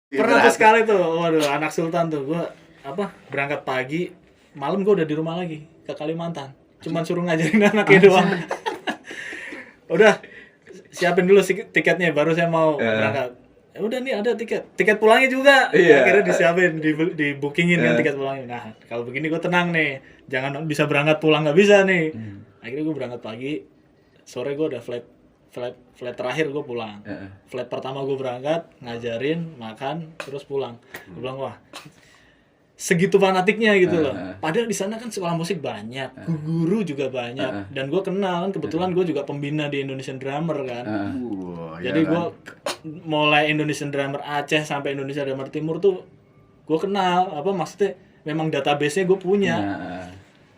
Pernah tuh sekali tuh, waduh anak sultan tuh, gue berangkat pagi, malam gue udah di rumah lagi ke Kalimantan. Cuman suruh ngajarin anaknya doang. Udah siapin dulu tiketnya, baru saya mau berangkat. Ya udah nih ada tiket pulangnya juga. Iya. Akhirnya disiapin, di bookingin kan tiket pulangnya. Nah kalau begini gue tenang nih, jangan bisa berangkat pulang nggak bisa nih. Akhirnya gue berangkat pagi, sore gue udah flight terakhir gue pulang. Flight pertama gue berangkat, ngajarin, makan, terus pulang. Gue bilang wah segitu fanatiknya gitu loh. Padahal di sana kan sekolah musik banyak, guru juga banyak, dan gue kenal kan kebetulan gue juga pembina di Indonesian Drummer kan. Jadi gue mulai Indonesian Drummer Aceh sampai Indonesia Drummer Timur tuh gue kenal, maksudnya memang database-nya gue punya.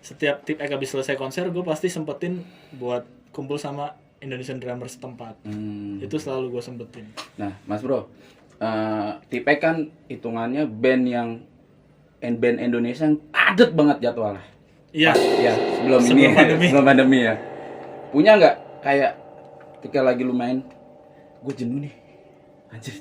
Setiap Tipek habis selesai konser gue pasti sempetin buat kumpul sama Indonesian Drummer setempat. Itu selalu gue sempetin. Nah, Mas Bro, Tipek kan hitungannya band Indonesia yang padat banget jadwalnya. Iya. Ya, sebelum pandemi ya. Punya nggak kayak ketika lagi lu main, gue jenuh nih, anjir.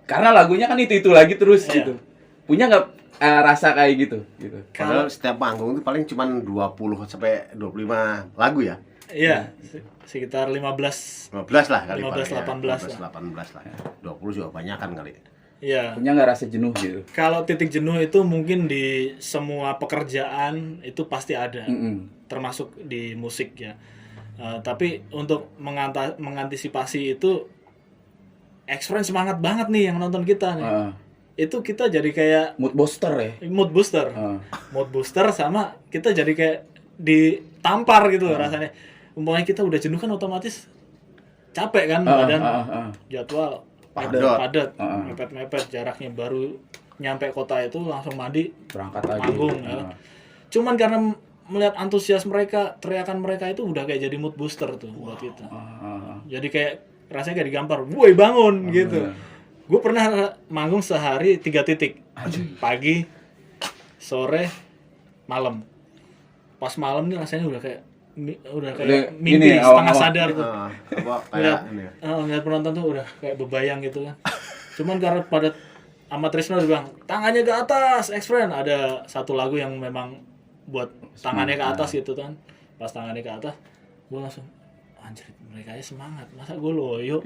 Karena lagunya kan itu lagi terus gitu. Punya nggak rasa kayak gitu? Padahal setiap panggung itu paling cuma 20 sampai 25 lagu ya. Iya, sekitar 15 lah kali 18 lah. 20 juga banyakan kali. Iya. Punya nggak rasa jenuh gitu? Kalau titik jenuh itu mungkin di semua pekerjaan itu pasti ada, termasuk di musik ya. Tapi untuk mengantisipasi itu, X-Friend semangat banget nih yang nonton kita nih. Itu kita jadi kayak mood booster ya. Mood booster sama kita jadi kayak ditampar gitu rasanya. Umpamanya kita udah jenuh kan otomatis capek kan badan, jadwal padat, mepet-mepet, jaraknya baru nyampe kota itu langsung mandi, berangkat lagi, manggung. Cuman karena melihat antusias mereka, teriakan mereka itu udah kayak jadi mood booster tuh buat kita. Jadi kayak rasanya kayak digampar, woi bangun gitu. Gue pernah manggung sehari 3 titik, pagi, sore, malam. Pas malam nih rasanya udah kayak mimpi setengah sadar tuh. Ngeliat penonton tuh udah kayak bebayang gitu kan. Cuman karena pada sama Trisno bilang tangannya ke atas, X-Friend, ada satu lagu yang memang buat tangannya ke atas gitu kan. Pas tangannya ke atas, gue langsung anjir mereka aja semangat, masa gue loyo.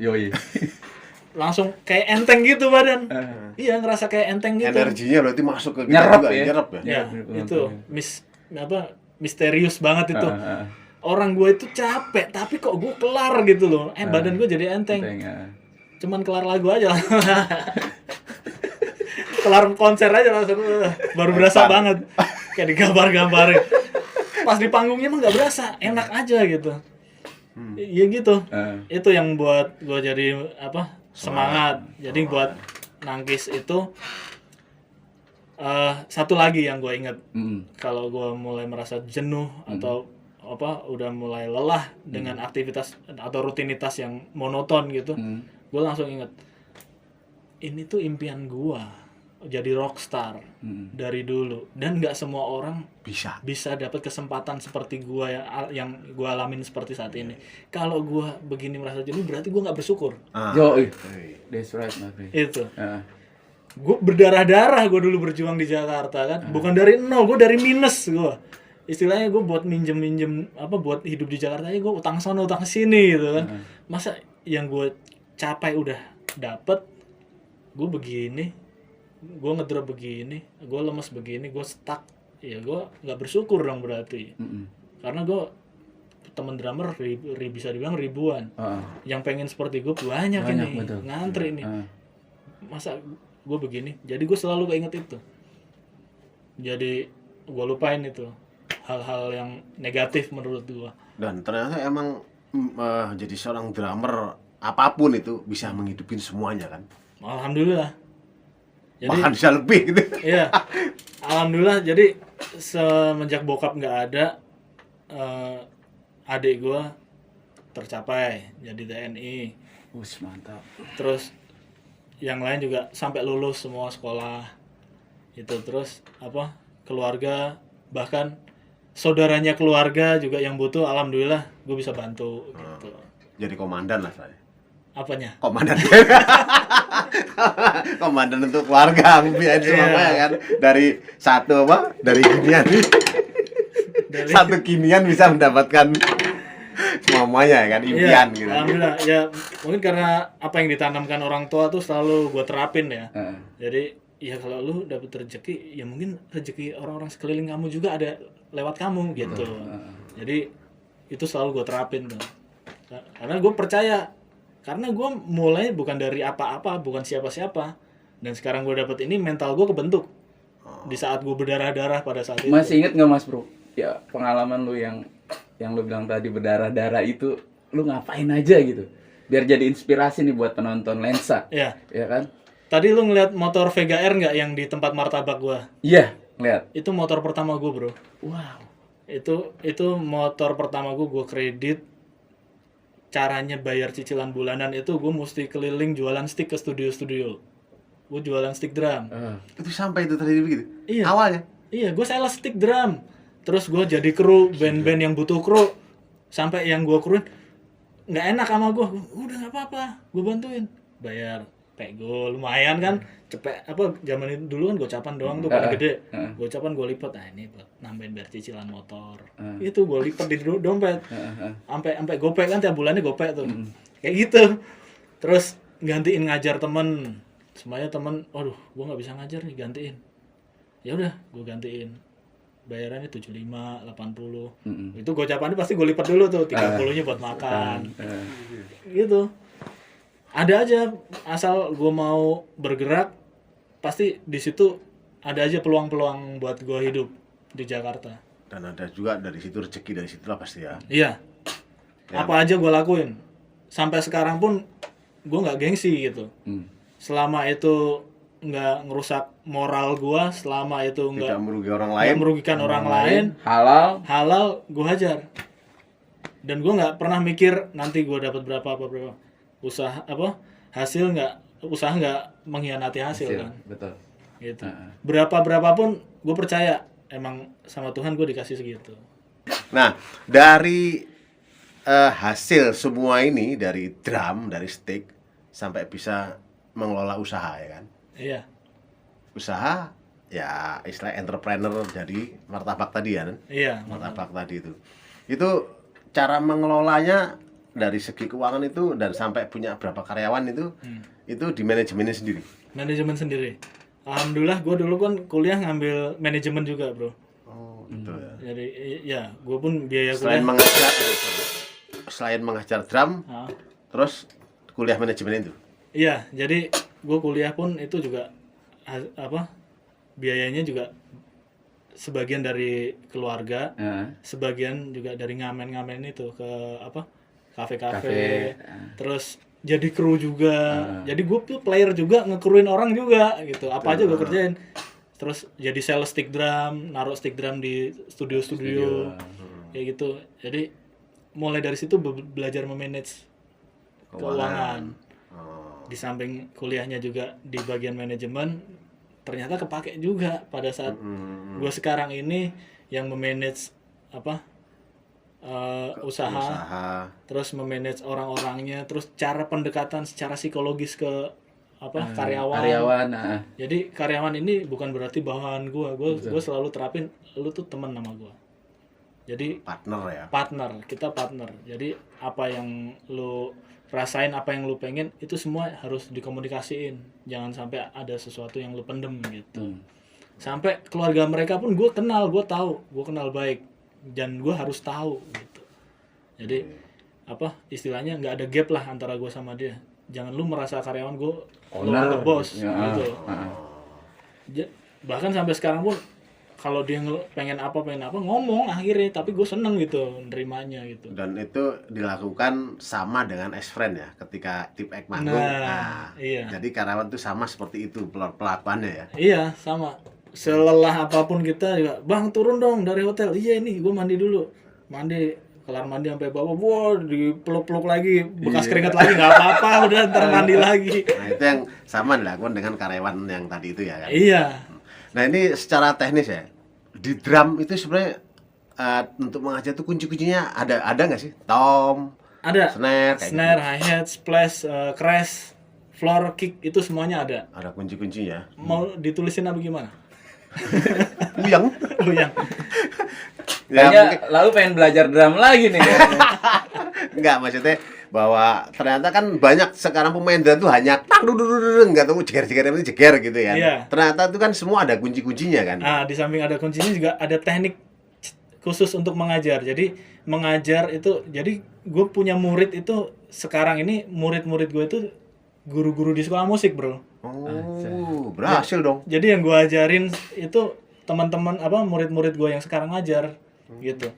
Langsung kayak enteng gitu badan. Iya ngerasa kayak enteng gitu. Energinya berarti masuk ke nyerap ya. Itu misterius banget itu. Orang gue itu capek, tapi kok gue kelar gitu loh. Badan gue jadi enteng. Cuman kelar lagu aja. Kelar konser aja langsung baru berasa banget. Kayak digambar-gambarin. Pas di panggungnya mah nggak berasa, enak aja gitu. Iya gitu. Itu yang buat gue jadi semangat. Jadi buat nangkis itu satu lagi yang gue inget. Kalau gue mulai merasa jenuh atau udah mulai lelah dengan aktivitas atau rutinitas yang monoton gitu, gue langsung inget ini tuh impian gue jadi rockstar dari dulu, dan nggak semua orang bisa dapat kesempatan seperti gue yang gue alamin seperti saat ini. Kalau gue begini merasa jenuh berarti gue nggak bersyukur. That's right, itu gue berdarah-darah gue dulu berjuang di Jakarta kan, bukan dari nol, gue dari minus. Gue istilahnya gue buat minjem buat hidup di Jakarta aja gue utang sana utang sini gitu kan. Masa yang gue capai udah dapet, gue begini, gue ngedrop begini, gue lemes begini, gue stuck, ya gue nggak bersyukur dong berarti. Karena gue temen drummer bisa dibilang ribuan, yang pengen seperti gue banyak ini, betul. Ngantri nih. Masa gue begini, jadi gue selalu keinget itu, jadi gue lupain itu hal-hal yang negatif menurut gua. Dan ternyata emang jadi seorang drummer apapun itu bisa menghidupin semuanya kan. Alhamdulillah. Jadi, bahkan bisa lebih gitu. Iya. Alhamdulillah. Jadi semenjak bokap nggak ada, adik gua tercapai jadi TNI. Mantap. Terus yang lain juga sampai lulus semua sekolah. Itu terus keluarga, bahkan saudaranya keluarga juga yang butuh, alhamdulillah gue bisa bantu gitu. Jadi komandan lah saya. Apanya? Komandan. Komandan untuk keluarga impian semuanya kan. Dari satu dari ginian satu kinian bisa mendapatkan semuanya kan, impian gitu. Alhamdulillah ya, mungkin karena apa yang ditanamkan orang tua tuh selalu gue terapin ya. Jadi ya kalau lu dapet rezeki, ya mungkin rezeki orang-orang sekeliling kamu juga ada lewat kamu gitu. Jadi itu selalu gue terapin tuh. Karena gue percaya, karena gue mulai bukan dari apa-apa, bukan siapa-siapa, dan sekarang gue dapet ini, mental gue kebentuk di saat gue berdarah-darah pada saat itu. Masih inget nggak Mas Bro? Ya pengalaman lu yang lu bilang tadi berdarah-darah itu, lu ngapain aja gitu? Biar jadi inspirasi nih buat penonton lensa. Iya. Ya kan? Tadi lu ngeliat motor Vega R nggak yang di tempat martabak gue? Iya, lihat. Itu motor pertama gue bro. Wow. Itu motor pertama gue kredit. Caranya bayar cicilan bulanan itu gue mesti keliling jualan stick ke studio-studio. Gue jualan stick drum. Itu sampai itu tadi begitu. Iya. Awalnya. Iya, gue sales stick drum. Terus gue jadi kru band-band yang butuh kru. Sampai yang gue kruin nggak enak sama gue. Udah nggak apa-apa, gue bantuin. Bayar pego lumayan kan. Cepet zaman itu dulu kan gocapan doang tuh paling gede. Gocapan gue lipat. Nah ini buat nambahin bayar cicilan motor. Itu gue lipat di dompet. Sampai gopek kan tiap bulannya gopek tuh. Kayak gitu. Terus gantiin ngajar temen. Semuanya temen, waduh, gue nggak bisa ngajar nih, gantiin. Ya udah, gue gantiin. Bayarannya 75, 80. Itu gocapannya pasti gue lipat dulu tuh, 30-nya buat makan. Gitu. Ada aja, asal gue mau bergerak, pasti di situ ada aja peluang-peluang buat gue hidup di Jakarta. Dan ada juga dari situ rezeki, dari situlah pasti ya. Iya. Apa aja gue lakuin. Sampai sekarang pun gue nggak gengsi gitu. Selama itu nggak ngerusak moral gue, selama itu Tidak nggak merugikan orang lain, halal gue hajar. Dan gue nggak pernah mikir nanti gue dapat berapa usaha hasil usaha nggak mengkhianati hasil kan. Betul. Gitu. Berapapun gue percaya emang sama Tuhan gue dikasih segitu. Nah, dari hasil semua ini, dari drum, dari stick, sampai bisa mengelola usaha ya kan. Iya. Usaha ya istilah entrepreneur, jadi martabak tadi ya kan. Iya. Martabak tadi itu. Itu cara mengelolanya dari segi keuangan itu, dan sampai punya berapa karyawan itu di manajemennya sendiri. Manajemen sendiri. Alhamdulillah gue dulu kan kuliah ngambil manajemen juga bro. Oh gitu ya. Jadi ya gue pun biaya Selain kuliah. mengajar drum, terus kuliah manajemen itu. Iya, jadi gue kuliah pun itu juga biayanya juga sebagian dari keluarga, sebagian juga dari ngamen-ngamen itu ke kafe-kafe, terus jadi kru juga. Jadi gue tuh player juga, ngekruin orang juga gitu. Apa aja gue kerjain. Terus jadi sales stick drum, naruh stick drum di studio. Kayak gitu. Jadi mulai dari situ belajar memanage keuangan. Di samping kuliahnya juga di bagian manajemen, ternyata kepake juga pada saat gue sekarang ini yang memanage usaha, terus memanage orang-orangnya, terus cara pendekatan secara psikologis ke karyawan. Jadi karyawan ini bukan berarti bawahan gue selalu terapin, lu tuh teman sama gue. Jadi partner, kita partner. Jadi apa yang lu rasain, apa yang lu pengen, itu semua harus dikomunikasiin. Jangan sampai ada sesuatu yang lu pendem gitu. Sampai keluarga mereka pun gue kenal baik, dan gue harus tahu gitu. Jadi istilahnya nggak ada gap lah antara gue sama dia. Jangan lu merasa karyawan gue lu bos gitu. Bahkan sampai sekarang pun kalau dia pengen apa ngomong akhirnya, tapi gue seneng gitu nerimanya gitu. Dan itu dilakukan sama dengan S-Friend ya, ketika Tip Ek manggung. Iya. Jadi karyawan tuh sama seperti itu pelakuannya ya. Iya, sama. Selelah apapun kita juga, bang turun dong dari hotel. Iya ini gue mandi dulu. Kelar mandi sampai bawah, dipeluk-peluk lagi, bekas keringat lagi, nggak apa-apa, udah ntar mandi lagi. Nah itu yang sama dilakukan dengan karyawan yang tadi itu ya kan. Iya. Nah ini secara teknis ya, di drum itu sebenarnya untuk mengajar tuh kunci-kuncinya ada nggak sih? Tom, Ada. Snare, kayak Snare, hi-hat, splash, crash, floor, kick, itu semuanya ada. Ada kunci-kuncinya. Mau ditulisin apa gimana? Puyeng. Oh yang. Ya, Kayaknya mungkin lalu pengen belajar drum lagi nih. enggak, maksudnya bahwa ternyata kan banyak sekarang pemain drum tuh hanya tak enggak tahu jeger-jeger itu jeger gitu ya. Iya. Ternyata itu kan semua ada kunci-kuncinya kan. Nah, di samping ada kuncinya juga ada teknik khusus untuk mengajar. Jadi mengajar itu, jadi gue punya murid itu sekarang ini murid-murid gue itu guru-guru di sekolah musik, bro. Oh, berhasil dong. Jadi yang gue ajarin itu teman-teman murid-murid gue yang sekarang ngajar gitu.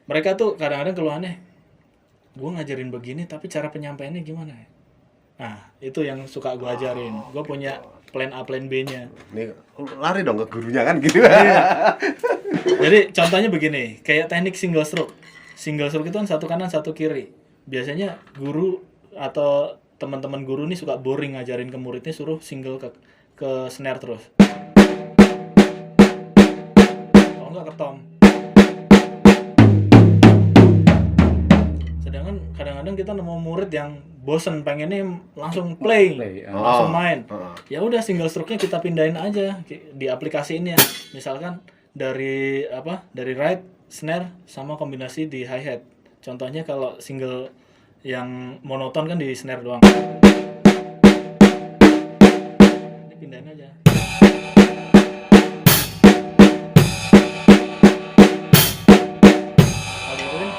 Mereka tuh kadang-kadang keluhannya, gue ngajarin begini tapi cara penyampaiannya gimana ya? Nah, itu yang suka gue ajarin. Gue punya plan A, plan B-nya. Nih lari dong ke gurunya kan gitu. Jadi contohnya begini, kayak teknik single stroke. Single stroke itu kan satu kanan satu kiri. Biasanya guru atau teman-teman guru nih suka boring ngajarin ke muridnya, suruh single ke snare terus. Kalau nggak ke tom. Sedangkan kadang-kadang kita nemu murid yang bosen pengennya langsung play. Langsung main. Ya udah single stroke-nya kita pindahin aja di aplikasi ini ya. Misalkan dari right snare sama kombinasi di hi hat. Contohnya kalau single yang monoton kan di snare doang. Ini pindahin aja. Kalau gituin.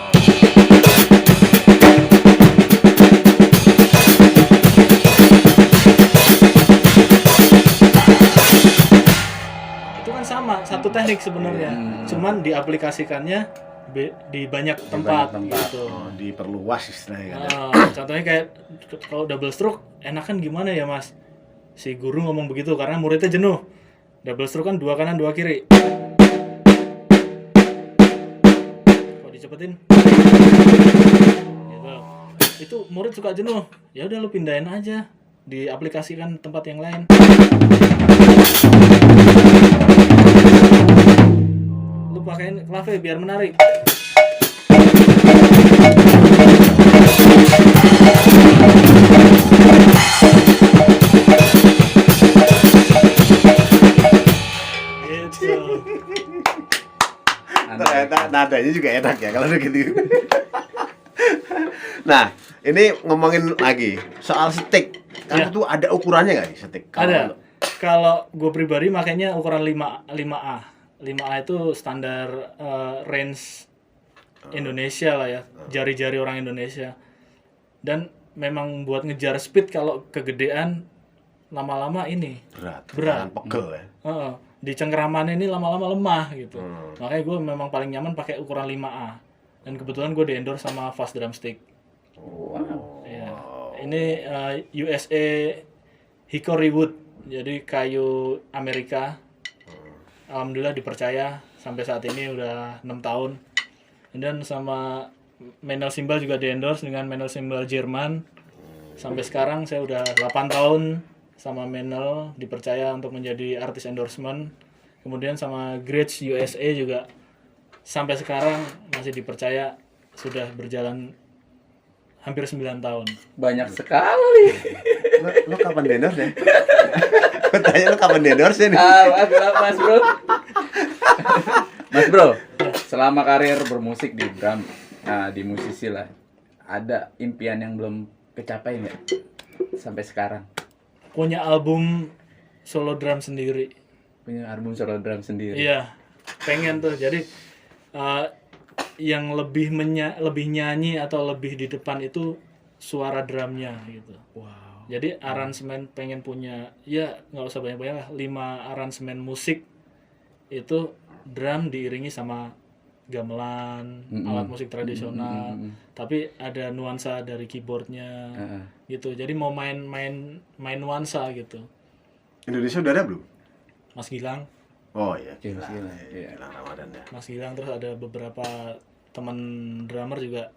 Itu kan sama, satu teknik sebenarnya. Cuman diaplikasikannya di banyak tempat, gitu. Oh, diperluas istilahnya kan. Contohnya kayak kalau double stroke enakan gimana ya mas? Si guru ngomong begitu karena muridnya jenuh. Double stroke kan 2 kanan 2 kiri. Kalau dicepetin gitu. Itu murid suka jenuh. Ya udah lu pindahin aja, diaplikasikan tempat yang lain. Lu pakein klave biar menarik. Gitu. Ternyata nadanya juga enak ya kalau gitu. Nah, ini ngomongin lagi soal stick. Kamu tuh ada ukurannya nggak nih stick? Ada. Kalau gue pribadi makanya ukuran 5A. 5A itu standar range Indonesia lah ya, jari-jari orang Indonesia. Dan memang buat ngejar speed kalau kegedean lama-lama ini berat. Pegel ya. Di cengkeraman ini lama-lama lemah gitu. Makanya gue memang paling nyaman pakai ukuran 5A. Dan kebetulan gue di-endorse sama Fast Drumstick. Wow. Ya. Ini USA Hickory Wood. Jadi kayu Amerika. Alhamdulillah dipercaya sampai saat ini udah 6 tahun. Dan sama Menel Cymbal juga di-endorse dengan Menel Cymbal Jerman. Sampai sekarang saya udah 8 tahun sama Menel dipercaya untuk menjadi artis endorsement. Kemudian sama Gretsch USA juga sampai sekarang masih dipercaya, sudah berjalan hampir 9 tahun. Banyak sekali. Lo kapan di-endorse ya? Gue tanya lo kapan di-endorse ya nih? Mas bro. Mas bro, selama karir bermusik di drum, di musisi lah, ada impian yang belum kecapai nggak sampai sekarang? Punya album solo drum sendiri. Punya album solo drum sendiri. Iya, pengen tuh. Jadi yang lebih nyanyi atau lebih di depan itu suara drumnya gitu. Wow. Jadi aransemen pengen punya, ya nggak usah banyak-banyak lah, 5 aransemen musik itu drum diiringi sama gamelan, alat musik tradisional, tapi ada nuansa dari keyboardnya, gitu. Jadi mau main nuansa gitu. Indonesia udah ada belum? Mas Gilang, Oh iya, Gilang Ramadan ya. Mas Gilang, terus ada beberapa teman drummer juga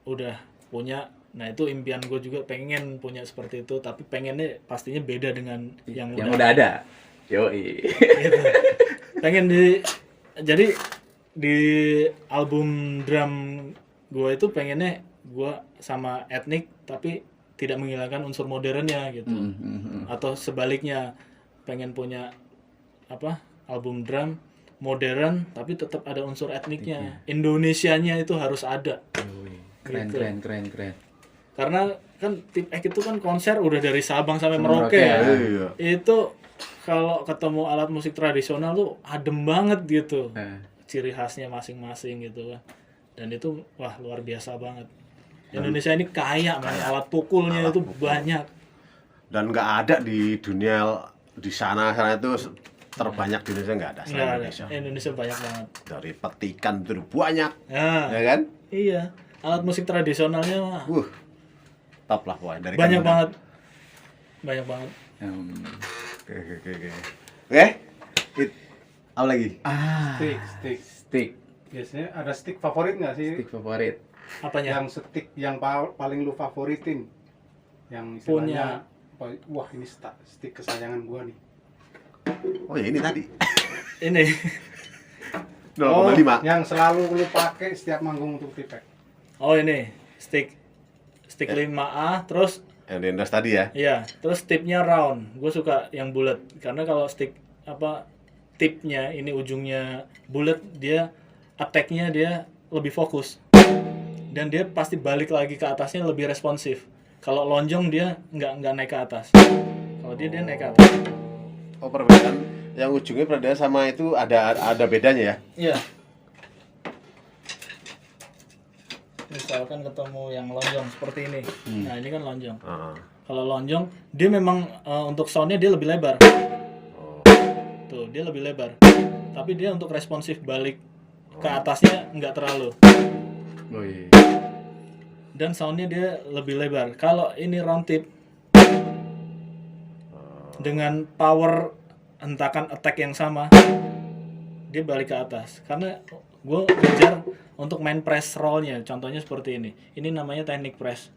udah punya. Nah itu impian gue juga, pengen punya seperti itu, tapi pengennya pastinya beda dengan yang udah ada. Yoi. Gitu. Pengen jadi di album drum gue itu pengennya gua sama etnik tapi tidak menghilangkan unsur modernnya gitu. Atau sebaliknya, pengen punya album drum modern tapi tetap ada unsur etniknya. Indonesianya itu harus ada. Keren, Gitu. keren. Karena kan Tip X itu kan konser udah dari Sabang sampai Merauke ya. Iya. Itu kalau ketemu alat musik tradisional tuh adem banget gitu. Ciri khasnya masing-masing gitu kan. Dan itu wah luar biasa banget. Indonesia ini kaya man, alat pukulnya itu banyak. Dan nggak ada di dunia di sana itu terbanyak di Indonesia nggak ada. Nggak ada. Indonesia. Indonesia banyak banget. Dari petikan itu banyak, Nah, ya kan? iya. Alat musik tradisionalnya mah Top lah pokoknya dari banyak Kalimantan. banget. Banyak banget. Oke. Apa lagi? Stick Biasanya ada stick favorit nggak sih? stick favorit. Apanya? Yang stick yang paling lu favoritin, yang Punya. istilahnya wah ini stick kesayangan gua nih. Oh ya ini tadi. Ini 0,5. Yang selalu lu pakai setiap manggung untuk Tip X. Oh ini stick 5A terus Yang di Indos tadi ya. iya, terus tipnya round. Gue suka yang bulat karena kalau stick tipnya ini ujungnya bulat, dia attack-nya dia lebih fokus. Dan dia pasti balik lagi ke atasnya lebih responsif. Kalau lonjong dia nggak naik ke atas. Kalau dia naik ke atas. Oh perbedaan yang ujungnya perbedaan sama itu ada bedanya ya. Iya. Misalkan ketemu yang lonjong seperti ini. Nah, ini kan lonjong. Kalau lonjong, dia memang untuk soundnya dia lebih lebar. Tuh, dia lebih lebar. Tapi dia untuk responsif balik ke atasnya nggak terlalu. Oh iya. Dan soundnya dia lebih lebar. Kalau ini round tip dengan power hentakan attack yang sama, dia balik ke atas. Karena gue ngejar untuk main press roll-nya. Contohnya seperti ini. Ini namanya teknik press.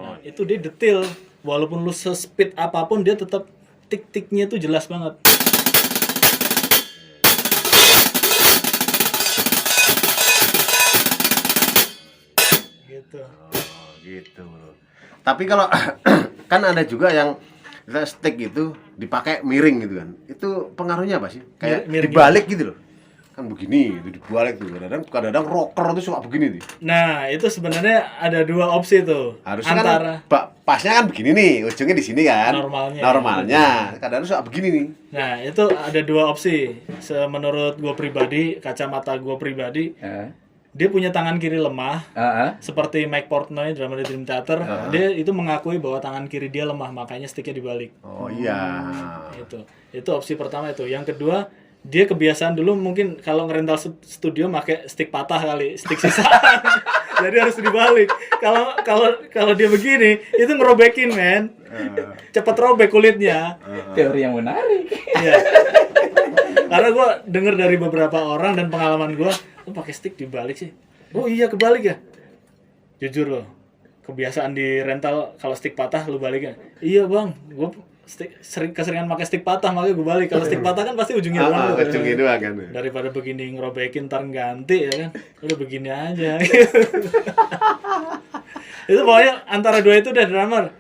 Nah, itu dia detail. Walaupun lu se-speed apapun, dia tetap tik-tiknya tuh jelas banget. Gitu. Gitu bro. Tapi kalau kan ada juga yang stick itu dipakai miring gitu kan. Itu pengaruhnya apa sih? Kayak Miring dibalik gitu loh. Kan begini, itu dibalik tuh. Kadang rocker tuh suka begini nih. Nah, itu sebenarnya ada dua opsi tuh. Harusnya Antara kan pasnya kan begini nih, ujungnya di sini kan. Normalnya. Kadang suka begini nih. Nah, itu ada dua opsi. Menurut gue pribadi, kacamata gue pribadi, dia punya tangan kiri lemah. Seperti Mike Portnoy, drummer di Dream Theater, dia itu mengakui bahwa tangan kiri dia lemah, makanya sticknya dibalik. Oh iya. Itu opsi pertama itu. Yang kedua, dia kebiasaan dulu mungkin kalau ngerental studio pakai stick patah kali, stick sisaan. Jadi harus dibalik. Kalau dia begini, itu ngerobekin, men. Cepet robek kulitnya. Teori yang menarik. Iya. Karena gue denger dari beberapa orang dan pengalaman gue, lu pakai stick dibalik sih. Oh iya kebalik ya. Jujur loh, kebiasaan di rental kalau stick patah lu baliknya. Iya bang, gue keseringan pakai stick patah makanya gue balik. Kalau stick patah kan pasti ujungnya doang. Ujungnya doang kan. Daripada begini ngerobekin ntar ganti ya kan. Udah begini aja. Itu pokoknya antara dua itu udah drummer.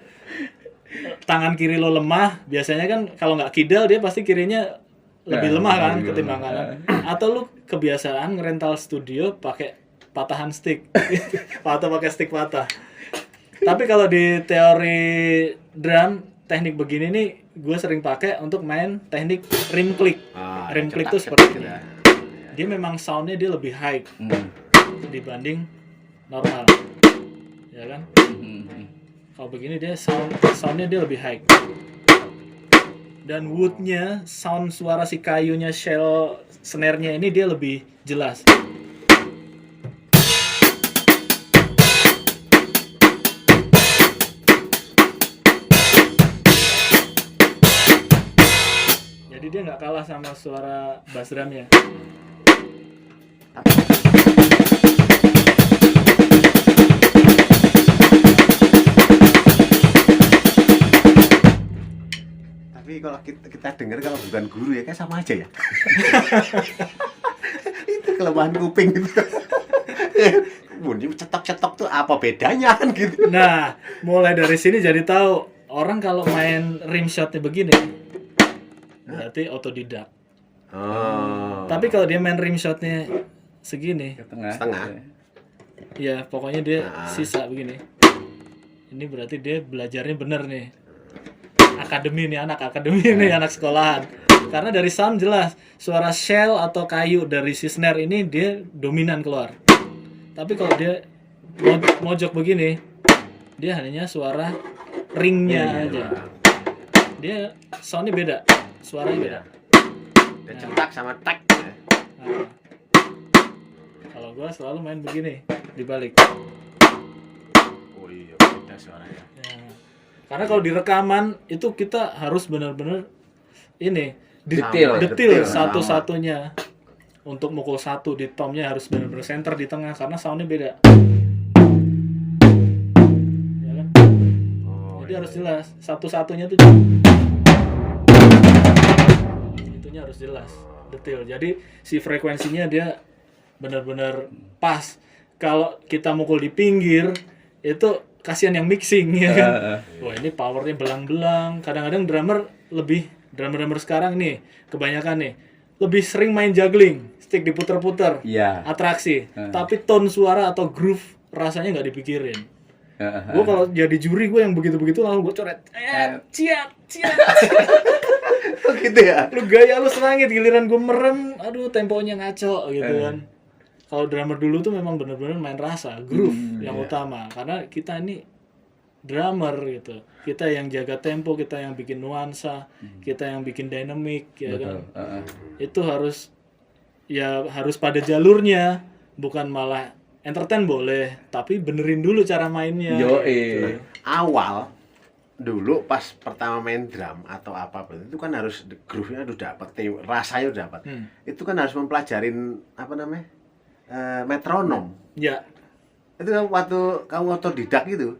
Tangan kiri lo lemah, biasanya kan kalau nggak kidal dia pasti kirinya lebih lemah kan ketimbang kanan. Atau lu kebiasaan ngerental studio pakai patahan stick. Atau pakai stick patah. Tapi kalau di teori drum, teknik begini nih gue sering pakai untuk main teknik rim click. Rim click tuh seperti ini. Dia memang soundnya dia lebih high dibanding normal. Ya kan? Kalau begini dia soundnya dia lebih high. Dan woodnya, sound suara si kayunya, shell snare-nya ini dia lebih jelas. Jadi dia nggak kalah sama suara bass drumnya. Tapi kalau kita dengar kalau bukan guru ya kayak sama aja ya. Itu kelemahan kuping gitu. Bunyi cetok-cetok tuh apa bedanya kan gitu. Nah, mulai dari sini jadi tahu orang kalau main rim shotnya begini berarti otodidak. Oh. Tapi kalau dia main rim shotnya segini, Ke tengah. Setengah. ya pokoknya dia Nah. sisa begini. Ini berarti dia belajarnya bener nih. Akademi nih, anak akademi nih, anak sekolahan. Karena dari sound jelas suara shell atau kayu dari si snare ini dia dominan keluar. Tapi kalau dia mojok begini, dia hanya suara ringnya aja. Dia soundnya beda, suaranya beda. Dia cetak sama tek. Nah, kalau gua selalu main begini, dibalik. Oh iya, beda suaranya. Ya. Karena kalau di rekaman itu kita harus benar-benar ini Detail. detil Detil, sama. satu-satunya. Untuk mukul satu di tomnya harus benar-benar center di tengah karena soundnya beda. Ya kan? Oh, Jadi iya. harus jelas satu-satunya tuh. Itunya harus jelas, detil. Jadi si frekuensinya dia benar-benar pas. Kalau kita mukul di pinggir itu kasihan yang mixing ya kan. Wah, ini powernya belang-belang. Kadang-kadang drummer sekarang nih kebanyakan nih lebih sering main juggling, stick diputer-puter, Iya. atraksi. Tapi tone suara atau groove rasanya nggak dipikirin. Gue kalau jadi juri gue yang begitu-begitu langsung gue coret, ciat. Oh gitu ya. Lu gaya lu serangit, giliran gue merem, aduh temponya ngaco gitu kan. Kalau drummer dulu tuh memang bener-bener main rasa, groove yang utama. Karena kita ini drummer gitu. Kita yang jaga tempo, kita yang bikin nuansa, kita yang bikin dynamic ya kan. Itu harus pada jalurnya, bukan malah entertain boleh, tapi benerin dulu cara mainnya. Yoi. Awal dulu pas pertama main drum atau apa itu kan harus groove-nya udah dapat, rasanya udah dapat. Itu kan harus mempelajarin apa namanya? Metronom. Ya, Itu kan waktu kamu otodidak gitu.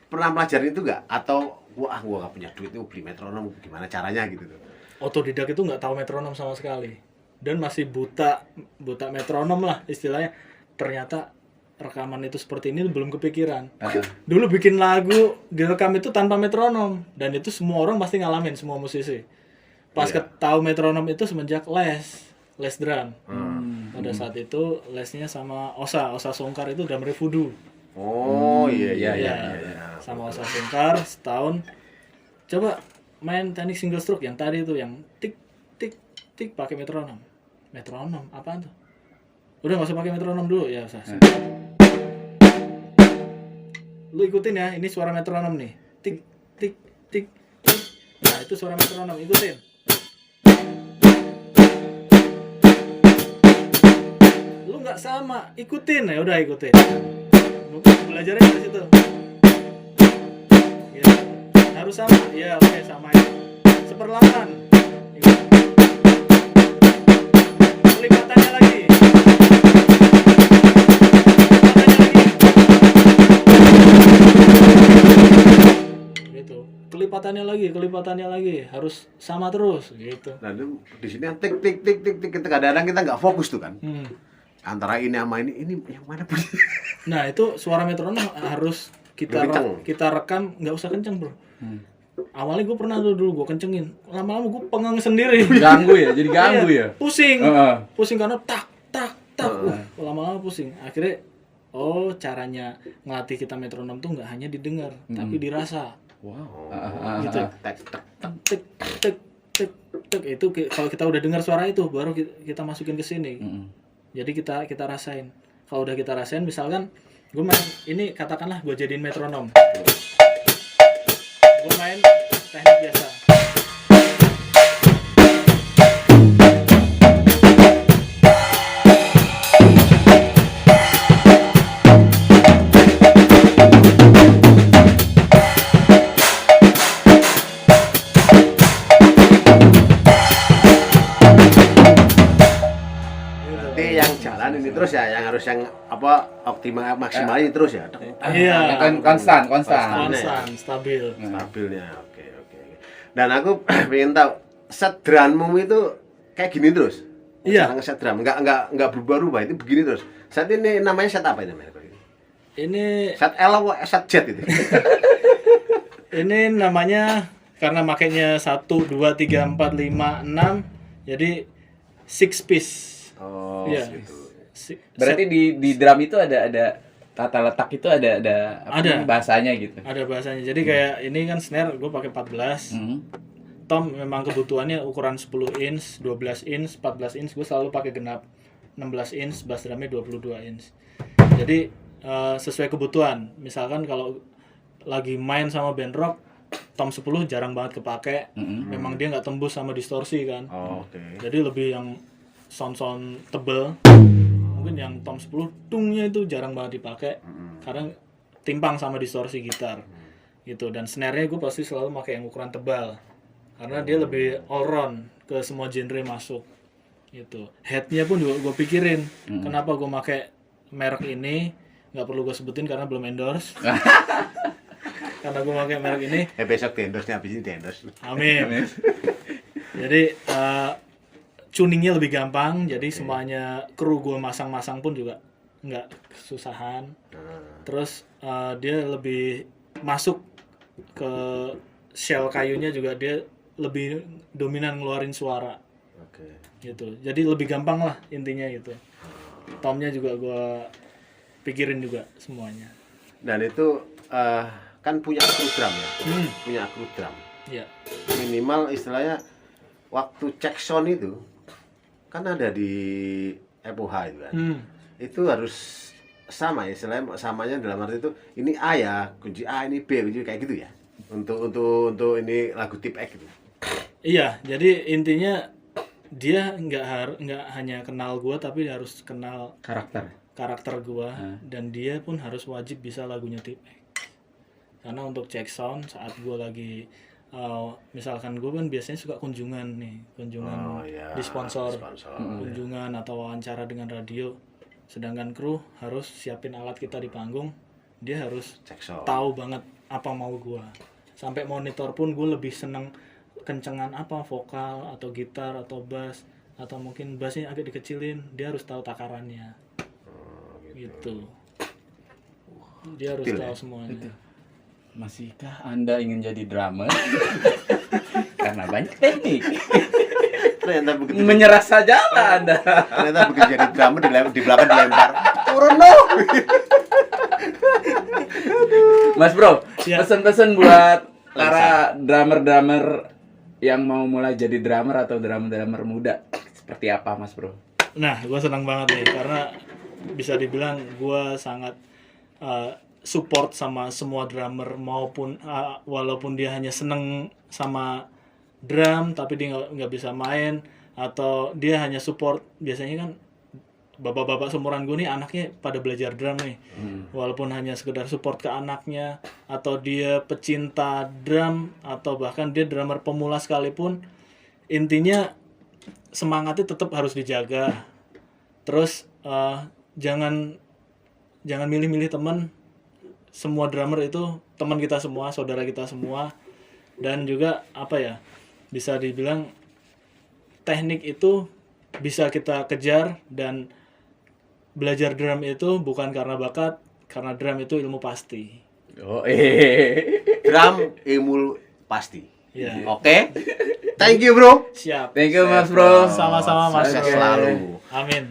Pernah pelajarin itu enggak? Atau wah gua enggak punya duit tuh beli metronom, gimana caranya gitu tuh. otodidak itu nggak tahu metronom sama sekali dan masih buta metronom lah istilahnya. Ternyata rekaman itu seperti ini belum kepikiran. Dulu bikin lagu direkam itu tanpa metronom dan itu semua orang pasti ngalamin, semua musisi. Pas tahu metronom itu semenjak les drum. Pada saat itu lesnya sama Osa Songkar itu drummer Voodoo. Oh iya. Sama Osa Songkar setahun. Coba main teknik single stroke yang tadi itu yang tik tik tik pakai metronom. Metronom apaan tuh? Udah nggak usah pakai metronom dulu ya, Osa. Lu ikutin ya, ini suara metronom nih. Tik tik tik tik. Nah, itu suara metronom, ikutin. Lu nggak sama, ikutin ya, udah ikutin. Belajarnya dari situ. Ya, harus sama. Ya, oke, sama ya. Seperlahan. Kelipatannya lagi. Kelipatannya lagi harus sama terus gitu. Nah, itu di sini yang tik tik tik tik tik kadang-kadang kita nggak fokus tuh kan. Antara ini sama ini yang mana pun. Nah, itu suara metronom harus kita rekam, nggak usah kenceng, Bro. Awalnya gue pernah dulu gue kencengin, lama-lama gue pengang sendiri. Ganggu ya, jadi ganggu ya. Pusing karena tak. Lama-lama pusing. Akhirnya caranya ngelatih kita metronom tuh nggak hanya didengar, tapi dirasa. Wow. Gitu. Tik tik itu kalau kita udah dengar suara itu baru kita masukin ke sini. Jadi kita rasain. Kalau udah kita rasain, misalkan gue main ini, katakanlah gue jadiin metronom. Gue main teknik biasa. Ini terus ya, yang harus yang apa optimal maksimalin terus ya. Iya. Konstan. Stabil. Stabilnya. Oke. Dan aku pengen tahu set drummu itu kayak gini terus. Cara ngeset drum, nggak berubah-ubah, itu begini terus. Set ini namanya set apa ini namanya? Ini Set L atau set Z itu? ini namanya karena makainya 1 2 3 4 5 6 jadi 6 piece. Oh, Iya. gitu. Berarti di drum itu ada tata letak itu ada apa Ada. namanya, bahasanya gitu. Ada bahasanya. Jadi kayak ini kan snare gue pakai 14. Tom memang kebutuhannya ukuran 10 inch, 12 inch, 14 inch. Gue selalu pakai genap 16 inch, bass drumnya 22 inch. Jadi sesuai kebutuhan. Misalkan kalau lagi main sama band rock, Tom 10 jarang banget kepake. Memang dia nggak tembus sama distorsi kan. Oh, oke. Jadi lebih yang sound tebel. Mungkin yang Tom 10 tungnya itu jarang banget dipakai karena timpang sama distorsi gitar. Gitu. Dan snare-nya gue pasti selalu pakai yang ukuran tebal. Karena dia lebih all round ke semua genre masuk. Gitu. Head-nya pun juga gue pikirin. Kenapa gue pakai merek ini? Nggak perlu gue sebutin karena belum endorse. Karena gue pakai merek ini. Besok di endorse nih, habis ini di endorse. Amin. Jadi tuningnya lebih gampang. Jadi semuanya kru gue masang-masang pun juga nggak kesusahan. Terus dia lebih masuk ke shell kayunya juga, dia lebih dominan ngeluarin suara. Oke. Gitu. Jadi lebih gampang lah intinya gitu. Tomnya juga gue pikirin juga semuanya. Dan itu kan punya akru drum ya, punya akru drum. Iya. Minimal istilahnya waktu cek sound itu kan ada di FOH itu kan. Itu harus sama ya, istilahnya samanya dalam arti itu ini A ya, kunci A, ini B, kunci kayak gitu ya. Untuk ini lagu tip X gitu. Iya, jadi intinya dia nggak hanya kenal gua tapi dia harus kenal karakter gua dan dia pun harus wajib bisa lagunya tip X. Karena untuk cek sound saat gua lagi misalkan gua kan biasanya suka kunjungan di sponsor. Kunjungan atau wawancara dengan radio, sedangkan kru harus siapin alat kita di panggung, dia harus tahu banget apa mau gua. Sampai monitor pun gue lebih seneng kencengan apa, vokal atau gitar atau bass, atau mungkin bassnya agak dikecilin, dia harus tahu takarannya. Gitu. Dia harus tahu semuanya. Masihkah Anda ingin jadi drummer? Karena banyak teknik. Ternyata begitu. Menyerah sajalah Anda. Ternyata begitu jadi drummer di belakang dilempar. Turun loh. Mas Bro, Ya. pesan-pesan buat para drummer-drummer yang mau mulai jadi drummer atau drummer muda seperti apa, Mas Bro? Nah, gue senang banget nih karena bisa dibilang gue sangat support sama semua drummer, maupun walaupun dia hanya seneng sama drum tapi dia nggak bisa main, atau dia hanya support. Biasanya kan bapak-bapak seumuran gue nih anaknya pada belajar drum nih, walaupun hanya sekedar support ke anaknya, atau dia pecinta drum, atau bahkan dia drummer pemula sekalipun, intinya semangatnya tetap harus dijaga. Terus jangan milih-milih teman. Semua drummer itu teman kita semua, saudara kita semua. Dan juga apa ya, bisa dibilang teknik itu bisa kita kejar, dan belajar drum itu bukan karena bakat, karena drum itu ilmu pasti. Drum ilmu pasti. Iya. Oke. Thank you, Bro. Siap. Thank you, Mas Bro. Sama-sama, Mas. Sukses Bro. selalu. Amin.